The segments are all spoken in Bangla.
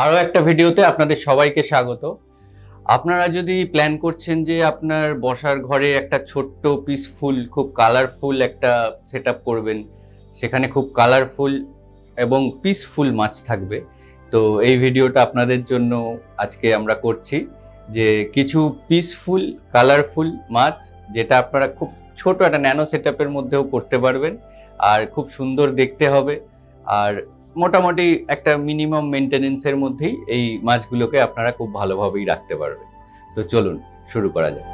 আরো একটা ভিডিওতে আপনাদের সবাইকে স্বাগত। আপনারা যদি প্ল্যান করছেন যে আপনার বসার ঘরে একটা ছোট্ট পিসফুল খুব কালারফুল একটা সেটআপ করবেন, সেখানে খুব কালারফুল এবং পিসফুল মাছ থাকবে, তো এই ভিডিওটা আপনাদের জন্য আজকে আমরা করছি যে কিছু পিসফুল কালারফুল মাছ যেটা আপনারা খুব ছোট একটা ন্যানো সেটআপের মধ্যেও করতে পারবেন আর খুব সুন্দর দেখতে হবে। আর মোটামুটি একটা মিনিমাম মেনটেনেন্সের মধ্যেই এই মাছগুলোকে আপনারা খুব ভালোভাবেই রাখতে পারবেন। তো চলুন শুরু করা যাক।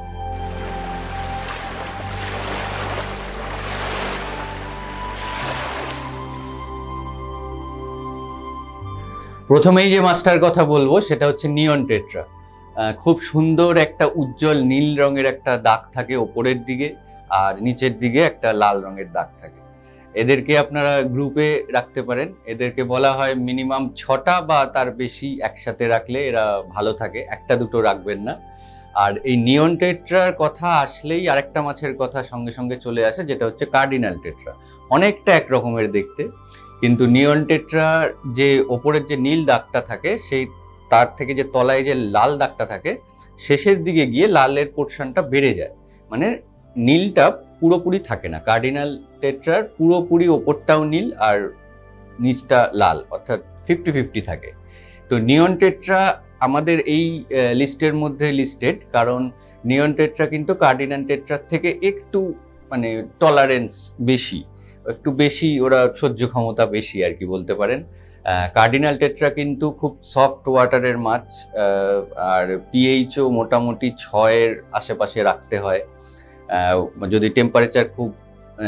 প্রথমেই যে মাছটার কথা বলবো সেটা হচ্ছে নিয়ন টেট্রা। খুব সুন্দর একটা উজ্জ্বল নীল রঙের একটা দাগ থাকে ওপরের দিকে, আর নিচের দিকে একটা লাল রঙের দাগ থাকে। এদেরকে আপনারা গ্রুপে রাখতে পারেন। এদেরকে বলা হয় মিনিমাম 6টা বা তার বেশি একসাথে রাখলে এরা ভালো থাকে, একটা দুটো রাখবেন না। আর এই নিয়ন টেট্রার কথা আসলেই আরেকটা মাছের কথা সঙ্গে সঙ্গে চলে আসে, যেটা হচ্ছে কার্ডিনাল টেট্রা। অনেকটা এক রকমের দেখতে, কিন্তু নিয়ন টেট্রার যে ওপরের যে নীল দাগটা থাকে সেই তার থেকে যে তলায় যে লাল দাগটা থাকে শেষের দিকে গিয়ে লালের পোর্শনটা বেড়ে যায়, মানে নীলটা পুরোপুরি থাকে না। কার্ডিনাল টেট্রার পুরোপুরি ওপরটাও নীল আর নিচটা লাল, অর্থাৎ 50-50 থাকে। তো নিয়ন টেট্রা আমাদের এই লিস্টের মধ্যে লিস্টেড, কারণ নিয়ন টেট্রা কিন্তু কার্ডিনাল টেট্রার থেকে একটু মানে টলারেন্স বেশি, একটু বেশি ওরা সহ্য ক্ষমতা বেশি আর কি বলতে পারেন। কার্ডিনাল টেট্রা কিন্তু খুব সফট ওয়াটারের মাছ, আর পিএইচও মোটামুটি 6-এর আশেপাশে রাখতে হয়। যদি টেম্পারেচার খুব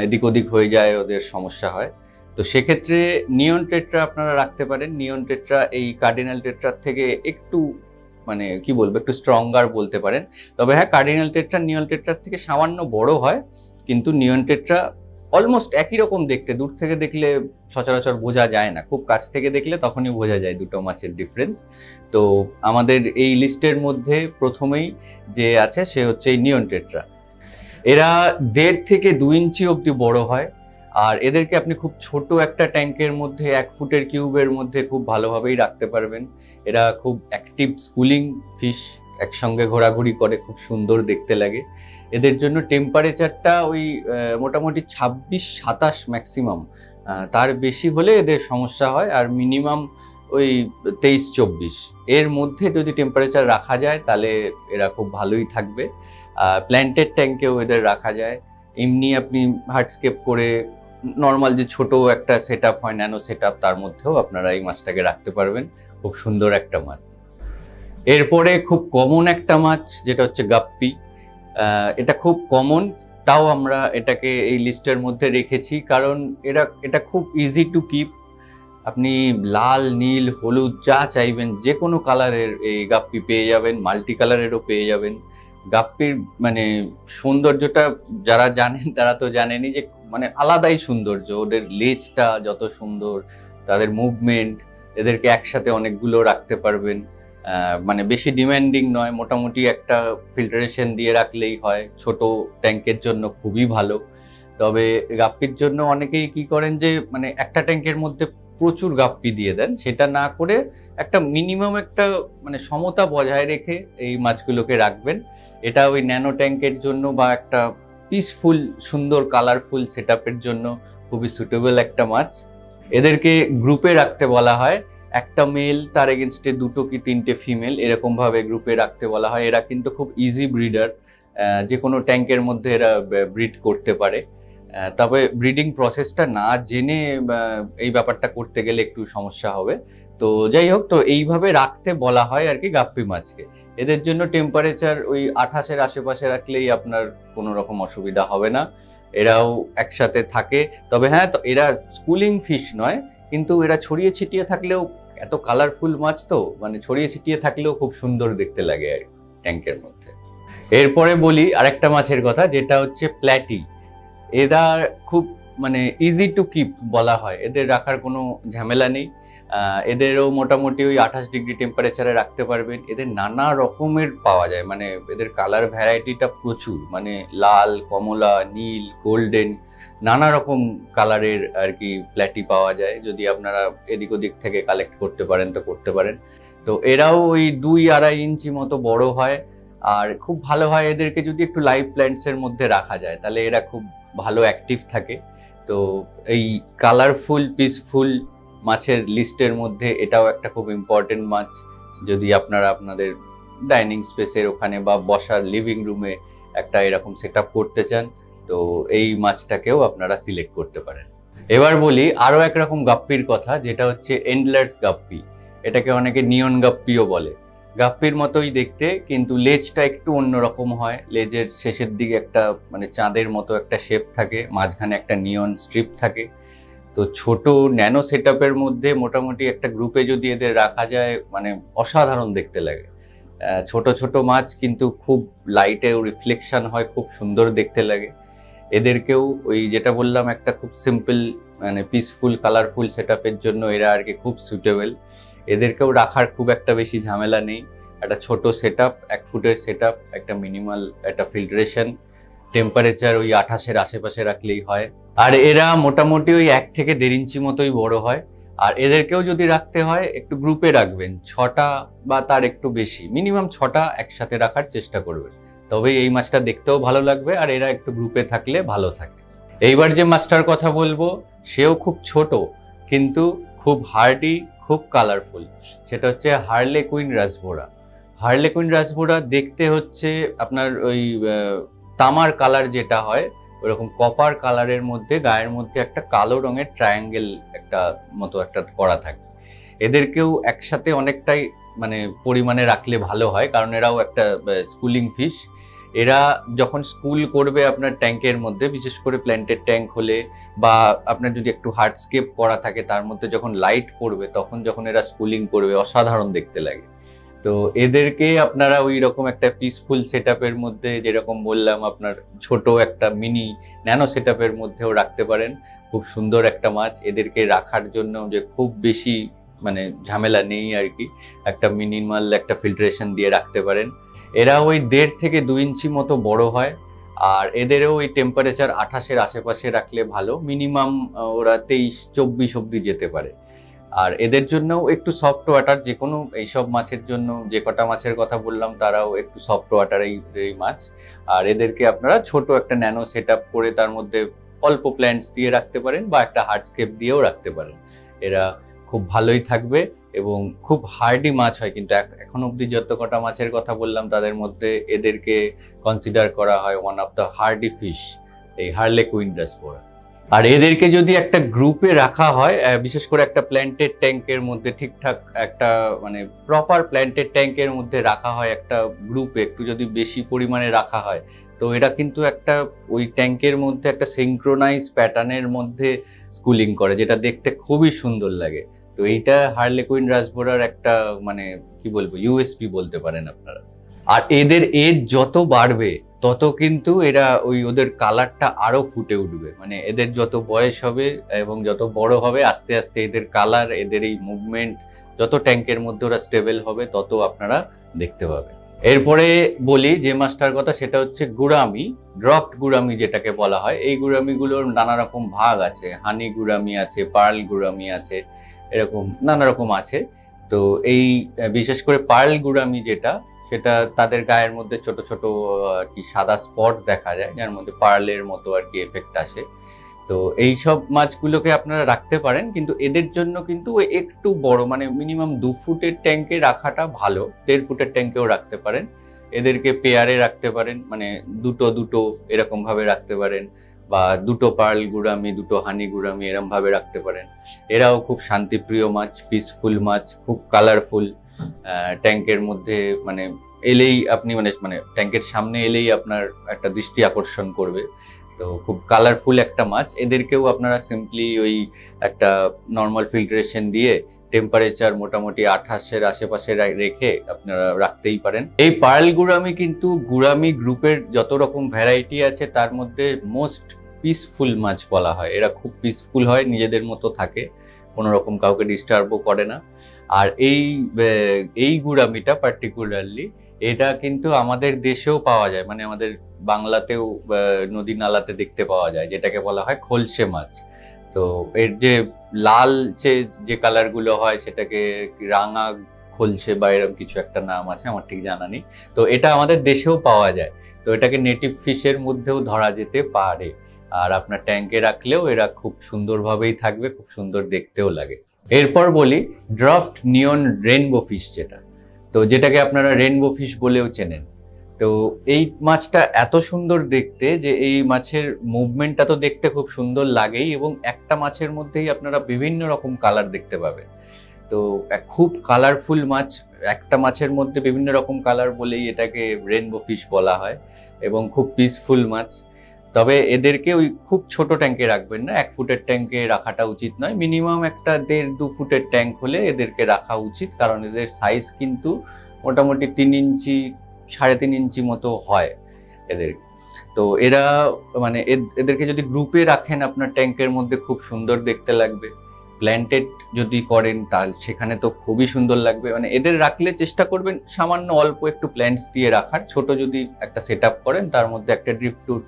এদিক ওদিক হয়ে যায় ওদের সমস্যা হয়। তো সেক্ষেত্রে নিয়ন টেট্রা আপনারা রাখতে পারেন। নিয়ন টেট্রা এই কার্ডিনাল টেট্রার থেকে একটু মানে কি বলবো, একটু স্ট্রঙ্গার বলতে পারেন। তবে হ্যাঁ, কার্ডিনাল টেট্রা নিয়ন টেট্রার থেকে সামান্য বড় হয়, কিন্তু নিয়ন টেট্রা অলমোস্ট একই রকম দেখতে। দূর থেকে দেখলে সচরাচর বোঝা যায় না, খুব কাছ থেকে দেখলে তখনই বোঝা যায় দুটো মাছের ডিফারেন্স। তো আমাদের এই লিস্টের মধ্যে প্রথমেই যে আছে সে হচ্ছে এই নিয়ন টেট্রা। এরা 1.5 থেকে 2 ইঞ্চি অবধি বড় হয়, আর এদেরকে আপনি খুব ছোট একটা ট্যাঙ্কের মধ্যে 1 ফুটের কিউবের মধ্যে খুব ভালোভাবেই রাখতে পারবেন। এরা খুব অ্যাক্টিভ স্কুলিং ফিশ, একসঙ্গে ঘোরাঘুরি করে, খুব সুন্দর দেখতে লাগে। এদের জন্য টেম্পারেচারটা ওই মোটামুটি 26-27 ম্যাক্সিমাম, তার বেশি হলে এদের সমস্যা হয়। আর মিনিমাম ওই 23-24 এর মধ্যে যদি টেম্পারেচার রাখা যায় তাহলে এরা খুব ভালোই থাকবে। প্ল্যান্টেড ট্যাঙ্কেও এদের রাখা যায়। এমনি আপনি হার্ডস্কেপ করে নর্মাল যে ছোট একটা সেটআপ হয়, ন্যানো সেটআপ, তার মধ্যেও আপনারা এই মাছটাকে রাখতে পারবেন। খুব সুন্দর একটা মাছ। এরপরে খুব কমন একটা মাছ যেটা হচ্ছে গাপ্পি। এটা খুব কমন, তাও আমরা এটাকে এই লিস্টের মধ্যে রেখেছি কারণ এটা খুব ইজি টু কিপ। আপনি লাল, নীল, হলুদ যা চাইবেন যে কোনো কালারের এই গাপ্পি পেয়ে যাবেন, মাল্টি কালারেরও পেয়ে যাবেন। গাপ্পির মানে সৌন্দর্যটা যারা জানেন তারা তো জানেনই, যে মানে আলাদাই সৌন্দর্য। ওদের লেজটা যত সুন্দর, তাদের মুভমেন্ট, এদেরকে একসাথে অনেকগুলো রাখতে পারবেন। মানে বেশি ডিমান্ডিং নয়, মোটামুটি একটা ফিল্টারেশন দিয়ে রাখলেই হয়। ছোট ট্যাঙ্কের জন্য খুবই ভালো। তবে গাপ্পির জন্য অনেকেই কি করেন যে মানে একটা ট্যাঙ্কের মধ্যে প্রচুর গাপ্পি দিয়ে দেন, সেটা না করে একটা মিনিমাম একটা মানে সমতা বজায় রেখে এই মাছগুলোকে রাখবেন। এটা ওই ন্যানো ট্যাঙ্কের জন্য বা একটা পিসফুল সুন্দর কালারফুল সেটআপের জন্য খুবই সুটেবল একটা মাছ। এদেরকে গ্রুপে রাখতে বলা হয়, একটা মেল তার এগেনস্টে 2 কি 3টে ফিমেল, এরকম ভাবে গ্রুপে রাখতে বলা হয়। এরা কিন্তু খুব ইজি ব্রিডার, যে কোনো ট্যাঙ্কের মধ্যে এরা ব্রিড করতে পারে। তবে ব্রিডিং প্রসেসটা না জেনে এই ব্যাপারটা করতে গেলে একটু সমস্যা হবে। তো যাই হোক, তো এইভাবে রাখতে বলা হয় আর কি গাপ্পি মাছকে। এদের জন্য টেম্পারেচার ওই 28-এর আশেপাশে রাখলেই আপনার কোনো রকম অসুবিধা হবে না। এরাও একসাথে থাকে। তবে হ্যাঁ, তো এরা স্কুলিং ফিশ নয়, কিন্তু এরা ছড়িয়ে ছিটিয়ে থাকলেও, এত কালারফুল মাছ তো মানে ছড়িয়ে ছিটিয়ে থাকলেও খুব সুন্দর দেখতে লাগে আর ট্যাঙ্কের মধ্যে। এরপরে বলি আরেকটা মাছের কথা, যেটা হচ্ছে প্ল্যাটি। এরা খুব মানে ইজি টু কিপ বলা হয়, এদের রাখার কোনো ঝামেলা নেই। এদেরও মোটামুটি ওই 28 ডিগ্রি টেম্পারেচারে রাখতে পারবেন। এদের নানা রকমের পাওয়া যায়, মানে এদের কালার ভ্যারাইটিটা প্রচুর, মানে লাল, কমলা, নীল, গোল্ডেন, নানা রকম কালারের আর কি প্ল্যাটি পাওয়া যায়, যদি আপনারা এদিক ওদিক থেকে কালেক্ট করতে পারেন তো করতে পারেন। তো এরাও ওই 2-2.5 ইঞ্চি মতো বড় হয়, আর খুব ভালো হয় এদেরকে যদি একটু লাইভ প্ল্যান্টসের মধ্যে রাখা যায়, তাহলে এরা খুব ভালো অ্যাক্টিভ থাকে। তো এই কালারফুল পিসফুল মাছের লিস্টের মধ্যে এটাও একটা খুব ইম্পর্টেন্ট মাছ। যদি আপনারা আপনাদের ডাইনিং স্পেসের ওখানে বা বসার লিভিং রুমে একটা এরকম সেট আপ করতে চান, তো এই মাছটাকেও আপনারা সিলেক্ট করতে পারেন। এবার বলি আরও একরকম গাপ্পির কথা, যেটা হচ্ছে এন্ডলার্স গাপ্পি। এটাকে অনেকে নিয়ন গাপ্পিও বলে। গাপ্পির মতোই দেখতে, কিন্তু লেজটা একটু অন্যরকম হয়। লেজের শেষের দিকে একটা মানে চাঁদের মতো একটা শেপ থাকে, মাঝখানে একটা নিয়ন স্ট্রিপ থাকে। তো ছোট ন্যানো সেটআপের মধ্যে মোটামুটি একটা গ্রুপে যদি এদের রাখা যায়, মানে অসাধারণ দেখতে লাগে। ছোট ছোট মাছ কিন্তু খুব লাইটে রিফ্লেকশন হয়, খুব সুন্দর দেখতে লাগে। এদেরকেও ওই যেটা বললাম একটা খুব সিম্পল মানে পিসফুল কালারফুল সেটআপের জন্য এরা আর কি খুব সুটেবল। এদেরকেও রাখার খুব একটা বেশি ঝামেলা নেই। একটা ছোট সেটআপ, 1 ফুটের সেটআপ, একটা মিনিমাল একটা ফিল্টারেশন, টেম্পারেচার ওই 28-এর আশেপাশে রাখলেই হয়। আর এরা মোটামুটি ওই 1 থেকে 1.5 ইঞ্চি মতোই বড় হয়। আর এদেরকেও যদি রাখতে হয় একটু গ্রুপে রাখবেন, 6টা বা তার একটু বেশি, মিনিমাম 6টা একসাথে রাখার চেষ্টা করবেন, তবে এই মাছটা দেখতেও ভালো লাগবে আর এরা একটু গ্রুপে থাকলে ভালো থাকে। এইবার যে মাছটার কথা বলবো সেও খুব ছোট কিন্তু খুব হার্ডি, খুব কালারফুল, সেটা হচ্ছে হার্লেকুইন রাসবোরা। হার্লেকুইন রাসবোরা দেখতে হচ্ছে আপনার ওই তামার কালার যেটা হয় ওরকম কপার কালারের মধ্যে গায়ের মধ্যে একটা কালো রঙের ট্রায়াঙ্গেল একটা মতো একটা করা থাকে। এদেরকেও একসাথে অনেকটাই মানে পরিমাণে রাখলে ভালো হয়, কারণ এরাও একটা স্কুলিং ফিশ। এরা যখন স্কুল করবে আপনার ট্যাঙ্কের মধ্যে, বিশেষ করে প্ল্যান্টেড ট্যাঙ্ক হলে বা আপনার যদি একটু হার্ডস্কেপ করা থাকে তার মধ্যে যখন লাইট পড়বে, তখন যখন এরা স্কুলিং করবে অসাধারণ দেখতে লাগে। তো এদেরকে আপনারা ওই রকম একটা পিসফুল সেটআপের মধ্যে, যেরকম বললাম আপনার ছোট একটা মিনি ন্যানো সেটআপের মধ্যেও রাখতে পারেন। খুব সুন্দর একটা মাছ। এদেরকে রাখার জন্য যে খুব বেশি মানে ঝামেলা নেই আর কি, একটা মিনিমাল একটা ফিল্টারেশন দিয়ে রাখতে পারেন। এরা ওই 1.5 থেকে 2 ইঞ্চি মতো বড় হয়, আর এদেরও ওই টেম্পারেচার 28-এর আশেপাশে রাখলে ভালো। মিনিমাম ওরা 23-24 অব্দি যেতে পারে। আর এদের জন্যও একটু সফট ওয়াটার, যে কোনো এইসব মাছের জন্য, যে কটা মাছের কথা বললাম তারাও একটু সফট ওয়াটার এই মাছ। আর এদেরকে আপনারা ছোট একটা ন্যানো সেট আপ করে তার মধ্যে অল্প প্ল্যান্টস দিয়ে রাখতে পারেন বা একটা হার্ডস্কেপ দিয়েও রাখতে পারেন। এরা খুব ভালোই থাকবে এবং খুব হার্ডি মাছ হয়। কিন্তু এখন অব্দি যত কটা মাছের কথা বললাম তাদের মধ্যে এদেরকে কনসিডার করা হয় one of the hardy fish, এই হার্লেকুইন রাসবোরা। আর এদেরকে যদি একটা গ্রুপে রাখা হয়, বিশেষ করে একটা প্ল্যান্টেড ট্যাঙ্কের মধ্যে, ঠিকঠাক একটা মানে প্রপার প্ল্যান্টেড ট্যাঙ্কের মধ্যে রাখা হয় একটা গ্রুপে, একটু যদি বেশি পরিমাণে রাখা হয়, তো এরা কিন্তু একটা ওই ট্যাঙ্কের মধ্যে একটা সিঙ্ক্রোনাইজ প্যাটার্নের মধ্যে স্কুলিং করে, যেটা দেখতে খুবই সুন্দর লাগে। তো এইটা হার্লেকুইন রাসবোরার একটা মানে কি বলবো ইউএসপি বলতে পারেন আপনারা। আর এদের এজ যত বাড়বে তত কিন্তু এরা ওই ওদের কালারটা আরো ফুটে উঠবে। মানে এদের যত বয়স হবে এবং যত বড় হবে, আস্তে আস্তে এদের কালার, এদের এই মুভমেন্ট যত ট্যাঙ্কের মধ্যে ওরা স্টেবল হবে তত আপনারা দেখতে পাবেন। এরপরে বলি যে মাছটার কথা, সেটা হচ্ছে গুরামি, ড্রপড গুরামি যেটাকে বলা হয়। এই গুরামিগুলোর নানা রকম ভাগ আছে, হানি গুরামি আছে, পার্ল গুরামি আছে, এরকম নানা রকম আছে। তো এই বিশেষ করে পার্ল গুরামি যেটা, সেটা তাদের গায়ের মধ্যে ছোট ছোট আর কি সাদা স্পট দেখা যায়, যার মধ্যে পার্লের মতো আর কি এফেক্ট আসে। তো এই সব মাছগুলোকে আপনারা রাখতে পারেন, কিন্তু এদের জন্য কিন্তু একটু বড় মানে মিনিমাম 2 ফুটের ট্যাঙ্কে রাখাটা ভালো। 1.5 ফুটের ট্যাঙ্কেও রাখতে পারেন। এদেরকে পেয়ারে রাখতে পারেন, মানে দুটো দুটো এরকম ভাবে রাখতে পারেন, বা দুটো পার্ল গুরামি, দুটো হানি গুরামি এরকম ভাবে রাখতে পারেন। এরাও খুব শান্তিপ্রিয় মাছ, পিসফুল মাছ, খুব কালারফুল। ট্যাঙ্কের মধ্যে মানে এলেই আপনি মানে মানে ট্যাঙ্কের সামনে এলেই আপনার একটা দৃষ্টি আকর্ষণ করবে। তো খুব কালারফুল একটা মাছ। এদেরকেও আপনারা সিম্পলি ওই একটা নর্মাল ফিল্টারেশন দিয়ে টেম্পারেচার মোটামুটি 28-এর আশেপাশে রেখে আপনারা রাখতেই পারেন। এই পার্ল গুরামি কিন্তু গুরামি গ্রুপের যত রকম ভ্যারাইটি আছে তার মধ্যে মোস্ট পিসফুল মাছ বলা হয়। এরা খুব পিসফুল হয়, নিজেদের মতো থাকে, কোনো রকম কাউকে ডিস্টার্বও করে না। আর এই গুড়ামিটা পার্টিকুলারলি এটা কিন্তু আমাদের দেশেও পাওয়া যায়, মানে আমাদের বাংলাতেও নদী নালাতে দেখতে পাওয়া যায়, যেটাকে বলা হয় খলসে মাছ। তো এর যে লাল যে কালারগুলো হয় সেটাকে রাঙা খলসে বা এরকম কিছু একটা নাম আছে, আমার ঠিক জানা নেই। তো এটা আমাদের দেশেও পাওয়া যায়। তো এটাকে নেটিভ ফিশের মধ্যেও ধরা যেতে পারে। আর আপনার ট্যাঙ্কে রাখলেও এরা খুব সুন্দরভাবেই থাকবে, খুব সুন্দর দেখতেও লাগে। এরপর বলি ড্রাফট নিয়ন রেইনবো ফিশ, যেটাকে আপনারা রেইনবো ফিশ বলেও চেনেন। তো এই মাছটা এত সুন্দর দেখতে যে এই মাছের মুভমেন্টটা তো দেখতে খুব সুন্দর লাগেই, এবং একটা মাছের মধ্যেই আপনারা বিভিন্ন রকম কালার দেখতে পাবেন। তো খুব কালারফুল মাছ, একটা মাছের মধ্যে বিভিন্ন রকম কালার বলেই এটাকে রেইনবো ফিশ বলা হয়, এবং খুব পিসফুল মাছ। তবে এদেরকে ওই খুব ছোট ট্যাঙ্কে রাখবেন না, 1 ফুটের ট্যাঙ্কে রাখাটা উচিত নয়। মিনিমাম একটা 1.5-2 ফুটের ট্যাঙ্ক হলে এদেরকে রাখা উচিত, কারণ এদের সাইজ কিন্তু মোটামুটি 3 ইঞ্চি 3.5 ইঞ্চি মতো হয় এদের। তো এরা মানে এদেরকে যদি গ্রুপে রাখেন আপনার ট্যাঙ্কের মধ্যে খুব সুন্দর দেখতে লাগবে। প্ল্যান্টেড যদি করেন তাহলে সেখানে তো খুবই সুন্দর লাগবে। মানে এদের রাখলে চেষ্টা করবেন সামান্য অল্প একটু প্ল্যান্টস দিয়ে রাখার। ছোট যদি একটা সেট আপ করেন তার মধ্যে একটা ড্রিফটুট,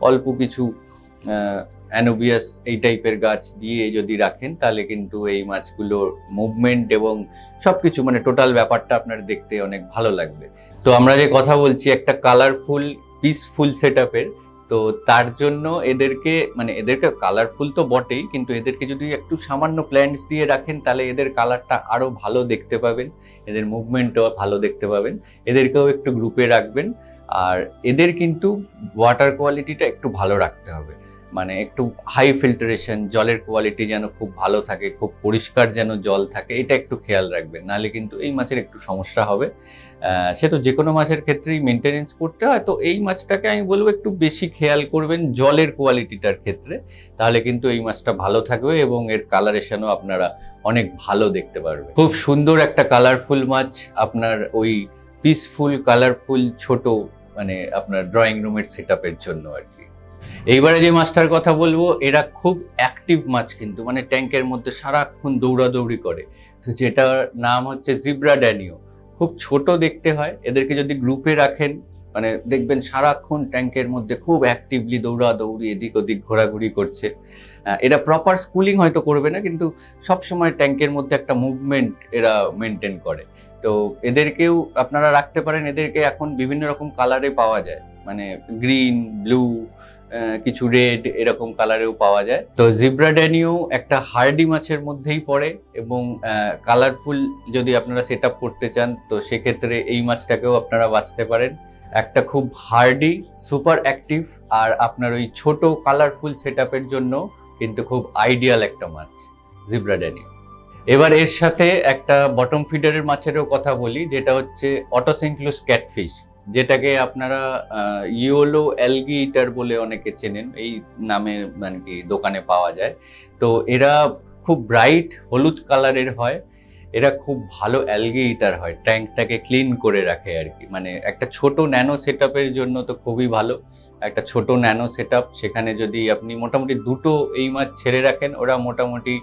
অল্প কিছু অ্যানোবিয়াস এই টাইপের গাছ দিয়ে যদি রাখেন, তাহলে কিন্তু এই মাছগুলোর মুভমেন্ট এবং সবকিছু মানে টোটাল ব্যাপারটা আপনার দেখতে অনেক ভালো লাগবে। তো আমরা যে কথা বলছি একটা কালারফুল পিসফুল সেট আপের, তো তার জন্য এদেরকে কালারফুল তো বটেই, কিন্তু এদেরকে যদি একটু সামান্য প্ল্যান্টস দিয়ে রাখেন তাহলে এদের কালারটা আরো ভালো দেখতে পাবেন, এদের মুভমেন্টও ভালো দেখতে পাবেন। এদেরকেও একটু গ্রুপে রাখবেন। আর এদের কিন্তু ওয়াটার কোয়ালিটিটা একটু ভালো রাখতে হবে, মানে একটু হাই ফিল্টারেশন, জলের কোয়ালিটি যেন খুব ভালো থাকে, খুব পরিষ্কার যেন জল থাকে, এটা একটু খেয়াল রাখবেন, নাহলে কিন্তু এই মাছের একটু সমস্যা হবে। সে তো যে কোনো মাছের ক্ষেত্রেই মেনটেনেন্স করতে হয়, তো এই মাছটাকে আমি বলবো একটু বেশি খেয়াল করবেন জলের কোয়ালিটিটার ক্ষেত্রে, তাহলে কিন্তু এই মাছটা ভালো থাকবে এবং এর কালারেশনও আপনারা অনেক ভালো দেখতে পারবেন। খুব সুন্দর একটা কালারফুল মাছ, আপনার ওই পিসফুল কালারফুল ছোট মানে আপনার ড্রয়িং রুমের সেট আপের জন্য আর কি। এইবারে যে মাছটার কথা বলবো, এরা খুব অ্যাক্টিভ মাছ, কিন্তু মানে ট্যাঙ্কের মধ্যে সারাক্ষণ দৌড়াদৌড়ি করে। তো যেটার নাম হচ্ছে জিব্রা ড্যানিও। খুব ছোট দেখতে হয়, এদেরকে যদি গ্রুপে রাখেন মানে দেখবেন সারাক্ষণ ট্যাঙ্কের মধ্যে খুব অ্যাক্টিভলি দৌড়াদৌড়ি, এদিক ওদিক ঘোরাঘুরি করছে। এরা প্রপার স্কুলিং হয়তো করবে না, কিন্তু সবসময় ট্যাঙ্কের মধ্যে একটা মুভমেন্ট এরা মেনটেন করে। তো এদেরকেও আপনারা রাখতে পারেন। এদেরকে এখন বিভিন্ন রকম কালারে পাওয়া যায়, মানে গ্রিন, ব্লু, কিছু রেড, এরকম কালারেও পাওয়া যায়। তো জিব্রা ড্যানিও একটা হার্ডি মাছের মধ্যেই পড়ে, এবং কালারফুল যদি আপনারা সেট আপ করতে চান তো সেক্ষেত্রে এই মাছটাকেও আপনারা বাছতে পারেন। একটা খুব হার্ডি, সুপার অ্যাক্টিভ, আর আপনার ওই ছোট কালারফুল সেট আপের জন্য কিন্তু খুব আইডিয়াল একটা মাছ জিব্রা ড্যানিও। এবার এর সাথে একটা বটম ফিডারের মাছেরও কথা বলি, যেটা হচ্ছে অটোসিনক্লুস ক্যাটফিশ, যেটাকে আপনারা ইয়োলো অ্যালগি ইটার বলে অনেকে চেনেন, এই নামে মানে কি দোকানে পাওয়া যায়। তো এরা খুব ব্রাইট হলুদ কালারের হয়, এরা খুব ভালো অ্যালগি ইটার হয়, ট্যাঙ্কটাকে ক্লিন করে রাখে আর কি। মানে একটা ছোট ন্যানো সেট আপের জন্য তো খুবই ভালো, একটা ছোট ন্যানো সেট আপ, সেখানে যদি আপনি মোটামুটি 2টো এই মাছ ছেড়ে রাখেন, ওরা মোটামুটি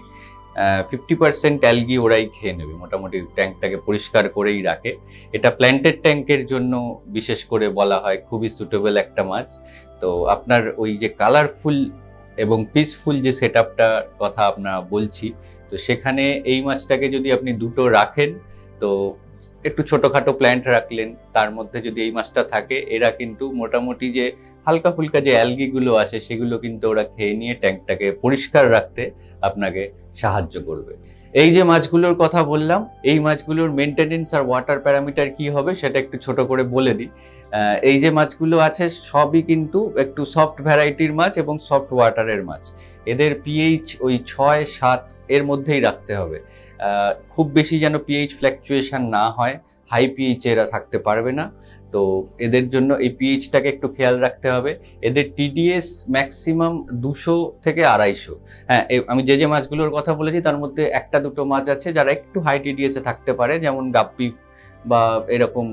50% অ্যালগি ওরাই খেয়ে নেবে, মোটামুটি ট্যাঙ্কটাকে পরিষ্কার করেই রাখে। এটা প্ল্যান্টেড ট্যাঙ্কের জন্য বিশেষ করে বলা হয়, খুবই সুটেবল একটা মাছ। তো আপনার ওই যে কালারফুল এবং পিসফুল যে সেট আপটার কথা আপনার বলছি, তো সেখানে এই মাছটাকে যদি আপনি 2টো রাখেন, তো একটু ছোটখাটো প্ল্যান্ট রাখলেন, তার মধ্যে যদি এই মাছটা থাকে, এরা কিন্তু মোটামুটি যে হালকা ফুলকা যে অ্যালগিগুলো আসে সেগুলো কিন্তু ওরা খেয়ে নিয়ে ট্যাঙ্কটাকে পরিষ্কার রাখতে আপনাকে সাহায্য করবে। এই যে মাছগুলোর কথা বললাম, এই মাছগুলোর মেনটেনেন্স আর ওয়াটার প্যারামিটার কি হবে সেটা একটু ছোট করে বলে দিই। এই যে মাছগুলো আছে সবই কিন্তু একটু সফট ভ্যারাইটির মাছ এবং সফট ওয়াটারের মাছ। এদের পিএইচ ওই 6-7 এর মধ্যেই রাখতে হবে। খুব বেশি যেন পিএইচ ফ্ল্যাকচুয়েশন না হয়, হাই পিএইচ এরা থাকতে পারবে না। তো এদের জন্য এই পিএইচটাকে একটু খেয়াল রাখতে হবে। এদের টিডিএস ম্যাক্সিমাম 200 থেকে 250। হ্যাঁ, আমি যে মাছগুলোর কথা বলেছি তার মধ্যে 1-2টো মাছ আছে যারা একটু হাই টিডিএস এ থাকতে পারে, যেমন গাপ্পি বা এরকম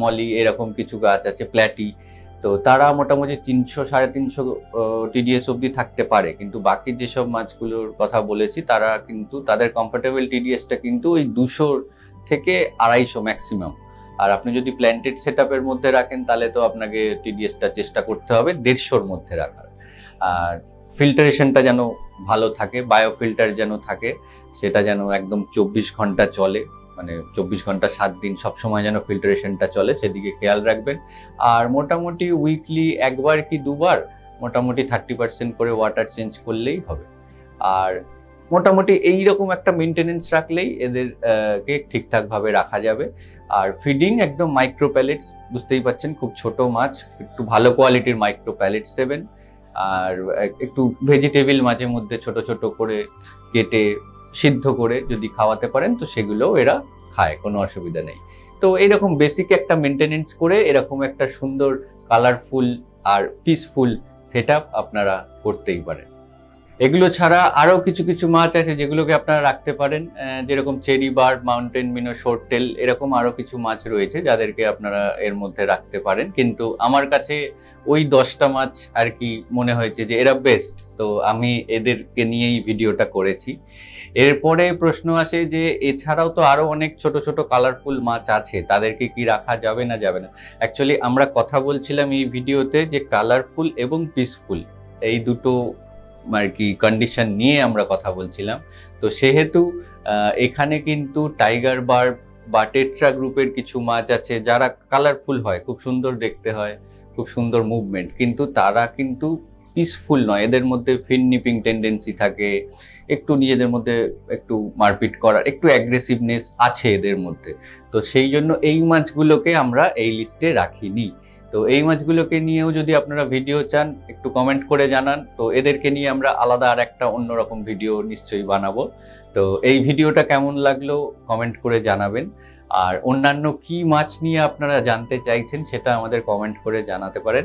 মলি, এরকম কিছু গাছ আছে, প্ল্যাটি। তো তো তারা মোটামুটি 300-350 TDS অবধি থাকতে পারে, কিন্তু বাকি যেসব মাছগুলোর কথা বলেছি তারা কিন্তু তাদের কমফোর্টেবল TDSটা কিন্তু ওই 200 থেকে 250 ম্যাক্সিমাম। আর আপনি যদি প্ল্যান্টেড সেটআপের মধ্যে রাখেন তাহলে তো আপনাকে TDSটা চেষ্টা করতে হবে 150-র মধ্যে রাখার। আর ফিল্টারেশনটা যেন ভালো থাকে, বায়োফিল্টার যেন থাকে, সেটা যেন একদম 24 ঘন্টা চলে, মানে 24 ঘন্টা 7 দিন সবসময় যেন ফিল্টারেশনটা চলে, সেদিকে খেয়াল রাখবেন। আর মোটামুটি উইকলি একবার কি দুবার মোটামুটি 30% করে ওয়াটার চেঞ্জ করলেই হবে। আর মোটামুটি এইরকম একটা মেনটেনেন্স রাখলেই এদের কে ঠিকঠাকভাবে রাখা যাবে। আর ফিডিং একদম মাইক্রো প্যালেটস, বুঝতেই পাচ্ছেন খুব ছোট মাছ, একটু ভালো কোয়ালিটির মাইক্রো প্যালেটস দেবেন। আর একটু ভেজিটেবল মাঝে মধ্যে ছোট ছোট করে কেটে সিদ্ধ করে যদি খাওয়াতে পারেন তো সেগুলোও এরা খায়, কোনো অসুবিধা নেই। তো এইরকম বেসিক একটা মেনটেনেন্স করে এরকম একটা সুন্দর কালারফুল আর পিসফুল সেটআপ আপনারা করতেই পারেন। এগুলো ছাড়া আরো কিছু কিছু মাছ আছে যেগুলোকে আপনারা রাখতে পারেন, যেরকম চেরি বার্ড, মাউন্টেন মিনো, শর্টটেল, এরকম আরো কিছু মাছ রয়েছে যাদেরকে আপনারা এর মধ্যে রাখতে পারেন। কিন্তু আমার কাছে ওই 10টা মাছ আর কি মনে হয়েছে যে এরা বেস্ট, তো আমি এদেরকে নিয়েই ভিডিওটা করেছি। এরপরে প্রশ্ন আসে যে এছাড়াও তো আরো অনেক ছোট ছোট কালারফুল মাছ আছে, তাদেরকে কি রাখা যাবে না যাবে না। অ্যাকচুয়ালি আমরা কথা বলছিলাম এই ভিডিওতে যে কালারফুল এবং পিসফুল এই দুটো আর কি কন্ডিশন নিয়ে আমরা কথা বলছিলাম। তো সেহেতু এখানে কিন্তু টাইগার বার্ব বা টেট্রা গ্রুপের কিছু মাছ আছে যারা কালারফুল হয়, খুব সুন্দর দেখতে হয়, খুব সুন্দর মুভমেন্ট, কিন্তু তারা কিন্তু পিসফুল নয়। এদের মধ্যে ফিন নিপিং টেন্ডেন্সি থাকে, একটু নিজেদের মধ্যে একটু মারপিট করার, একটু অ্যাগ্রেসিভনেস আছে এদের মধ্যে। তো সেই জন্য এই মাছগুলোকে আমরা এই লিস্টে রাখিনি। তো এই মাছগুলোকে নিয়েও যদি আপনারা ভিডিও চান একটু কমেন্ট করে জানান, তো এদেরকে নিয়ে আমরা আলাদা আর একটা অন্যরকম ভিডিও নিশ্চয়ই বানাবো। তো এই ভিডিওটা কেমন লাগলো কমেন্ট করে জানাবেন। আর অন্যান্য কি মাছ নিয়ে আপনারা জানতে চাইছেন সেটা আমাদের কমেন্ট করে জানাতে পারেন।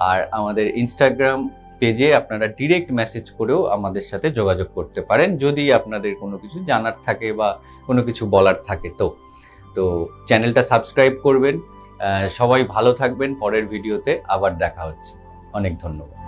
আর আমাদের ইনস্টাগ্রাম পেজে আপনারা ডিরেক্ট মেসেজ করেও আমাদের সাথে যোগাযোগ করতে পারেন যদি আপনাদের কোনো কিছু জানার থাকে বা কোনো কিছু বলার থাকে। তো চ্যানেলটা সাবস্ক্রাইব করবেন। সবাই ভালো থাকবেন, পরের ভিডিওতে আবার দেখা হচ্ছে। অনেক ধন্যবাদ।